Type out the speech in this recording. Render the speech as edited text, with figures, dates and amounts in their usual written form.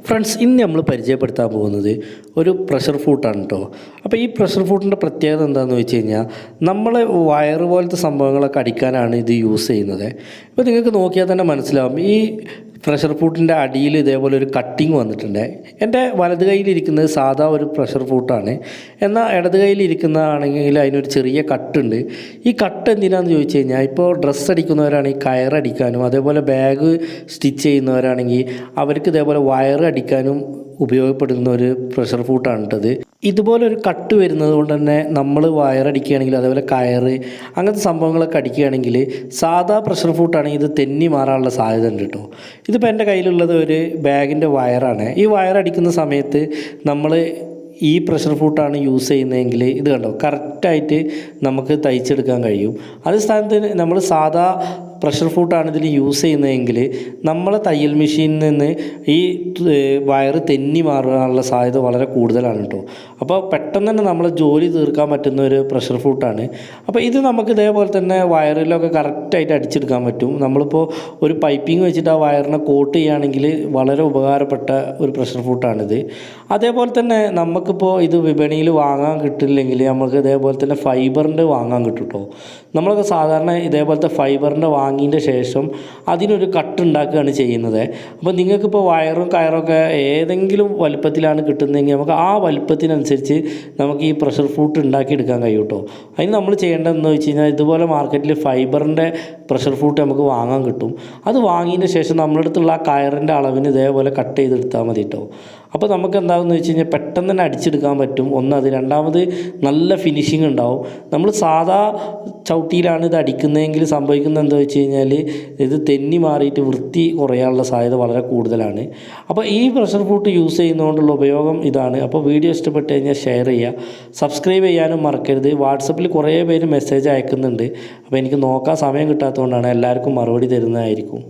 Friends, ഇന്ന് നമ്മൾ പരിചയപ്പെടുത്താൻ പോകുന്നത് ഒരു പ്രഷർ ഫൂട്ടാണ് കേട്ടോ. അപ്പോൾ ഈ പ്രഷർ ഫൂട്ടിൻ്റെ പ്രത്യേകത എന്താണെന്ന് വെച്ച് കഴിഞ്ഞാൽ, നമ്മൾ വയറ് പോലത്തെ സംഭവങ്ങളൊക്കെ അടിക്കാനാണ് ഇത് യൂസ് ചെയ്യുന്നത്. ഇപ്പോൾ നിങ്ങൾക്ക് നോക്കിയാൽ തന്നെ മനസ്സിലാവും, ഈ പ്രഷർ ഫൂട്ടിൻ്റെ അടിയിൽ ഇതേപോലെ ഒരു കട്ടിങ് വന്നിട്ടുണ്ട്. എൻ്റെ വലത് കയ്യിലിരിക്കുന്നത് സാധാ ഒരു പ്രഷർ ഫൂട്ടാണ്. എന്നാൽ ഇടത് കയ്യിലിരിക്കുന്നതാണെങ്കിൽ അതിനൊരു ചെറിയ കട്ടുണ്ട്. ഈ കട്ട് എന്തിനാണെന്ന് ചോദിച്ചു കഴിഞ്ഞാൽ, ഇപ്പോൾ ഡ്രസ്സ് അടിക്കുന്നവരാണെങ്കിൽ കയറടിക്കാനും, അതേപോലെ ബാഗ് സ്റ്റിച്ച് ചെയ്യുന്നവരാണെങ്കിൽ അവർക്ക് ഇതേപോലെ വയർ അടിക്കാനും ഉപയോഗപ്പെടുന്ന ഒരു പ്രഷർ ഫൂട്ടാണ് കേട്ടത്. ഇതുപോലെ ഒരു കട്ട് വരുന്നത് കൊണ്ട് തന്നെ നമ്മൾ വയറടിക്കുകയാണെങ്കിൽ, അതേപോലെ കയറ് അങ്ങനത്തെ സംഭവങ്ങളൊക്കെ അടിക്കുകയാണെങ്കിൽ, സാധാ പ്രഷർ ഫൂട്ടാണെങ്കിൽ ഇത് തെന്നി മാറാനുള്ള സാധ്യത ഉണ്ട് കേട്ടോ. ഇതിപ്പോൾ എൻ്റെ കയ്യിലുള്ളത് ഒരു ബാഗിൻ്റെ വയറാണ്. ഈ വയറടിക്കുന്ന സമയത്ത് നമ്മൾ ഈ പ്രഷർ ഫൂട്ടാണ് യൂസ് ചെയ്യുന്നതെങ്കിൽ ഇത് കണ്ടോ, കറക്റ്റായിട്ട് നമുക്ക് തയ്ച്ചെടുക്കാൻ കഴിയും. അതേ സ്ഥാനത്ത് നമ്മൾ സാധാ പ്രഷർ ഫൂട്ടാണ് ഇതിൽ യൂസ് ചെയ്യുന്നതെങ്കിൽ, നമ്മളെ തയ്യൽ മെഷീനിൽ നിന്ന് ഈ വയറ് തെന്നി മാറാനുള്ള സാധ്യത വളരെ കൂടുതലാണ് കേട്ടോ. അപ്പോൾ പെട്ടെന്ന് തന്നെ നമ്മൾ ജോലി തീർക്കാൻ പറ്റുന്ന ഒരു പ്രഷർ ഫൂട്ടാണ്. അപ്പോൾ ഇത് നമുക്ക് ഇതേപോലെ തന്നെ വയറിലൊക്കെ കറക്റ്റായിട്ട് അടിച്ചെടുക്കാൻ പറ്റും. നമ്മളിപ്പോൾ ഒരു പൈപ്പിംഗ് വെച്ചിട്ട് ആ വയറിനെ കോട്ട് ചെയ്യുകയാണെങ്കിൽ വളരെ ഉപകാരപ്പെട്ട ഒരു പ്രഷർ ഫൂട്ടാണിത്. അതേപോലെ തന്നെ നമുക്കിപ്പോൾ ഇത് വിപണിയിൽ വാങ്ങാൻ കിട്ടില്ലെങ്കിൽ, നമുക്ക് ഇതേപോലെ തന്നെ ഫൈബറിൻ്റെ വാങ്ങാൻ കിട്ടും കേട്ടോ. നമ്മളൊക്കെ സാധാരണ ഇതേപോലത്തെ ഫൈബറിൻ്റെ വാങ്ങിയതിൻ്റെ ശേഷം അതിനൊരു കട്ട് ഉണ്ടാക്കുകയാണ് ചെയ്യുന്നത്. അപ്പോൾ നിങ്ങൾക്കിപ്പോൾ വയറും കയറൊക്കെ ഏതെങ്കിലും വലുപ്പത്തിലാണ് കിട്ടുന്നതെങ്കിൽ, നമുക്ക് ആ വലുപ്പത്തിനനുസരിച്ച് നമുക്ക് ഈ പ്രഷർ ഫൂട്ട് ഉണ്ടാക്കിയെടുക്കാൻ കഴിയും കേട്ടോ. അതിന് നമ്മൾ ചെയ്യേണ്ടതെന്ന് വെച്ച് കഴിഞ്ഞാൽ, ഇതുപോലെ മാർക്കറ്റിൽ ഫൈബറിൻ്റെ പ്രഷർ ഫൂട്ട് നമുക്ക് വാങ്ങാൻ കിട്ടും. അത് വാങ്ങിയതിന് ശേഷം നമ്മുടെ അടുത്തുള്ള ആ കയറിൻ്റെ അളവിന് ഇതേപോലെ കട്ട് ചെയ്തെടുത്താൽ മതി കേട്ടോ. അപ്പോൾ നമുക്ക് എന്താകുമെന്ന് വെച്ച് കഴിഞ്ഞാൽ, പെട്ടെന്ന് തന്നെ അടിച്ചെടുക്കാൻ പറ്റും. ഒന്നത്, രണ്ടാമത് നല്ല ഫിനിഷിങ് ഉണ്ടാവും. നമ്മൾ സാധാ ചവിട്ടിയിലാണ് ഇത് അടിക്കുന്നതെങ്കിൽ സംഭവിക്കുന്നത് എന്താ വെച്ച് കഴിഞ്ഞാൽ, ഇത് തെന്നി മാറിയിട്ട് വൃത്തി കുറയാനുള്ള സാധ്യത വളരെ കൂടുതലാണ്. അപ്പോൾ ഈ പ്രഷർ ഫൂട്ട് യൂസ് ചെയ്യുന്നതുകൊണ്ടുള്ള ഉപയോഗം ഇതാണ്. അപ്പോൾ വീഡിയോ ഇഷ്ടപ്പെട്ട് കഴിഞ്ഞാൽ ഷെയർ ചെയ്യുക, സബ്സ്ക്രൈബ് ചെയ്യാനും മറക്കരുത്. വാട്സപ്പിൽ കുറേ പേര് മെസ്സേജ് അയക്കുന്നുണ്ട്. അപ്പോൾ എനിക്ക് നോക്കാൻ സമയം കിട്ടാത്തതുകൊണ്ടാണ്. എല്ലാവർക്കും മറുപടി തരുന്നതായിരിക്കും.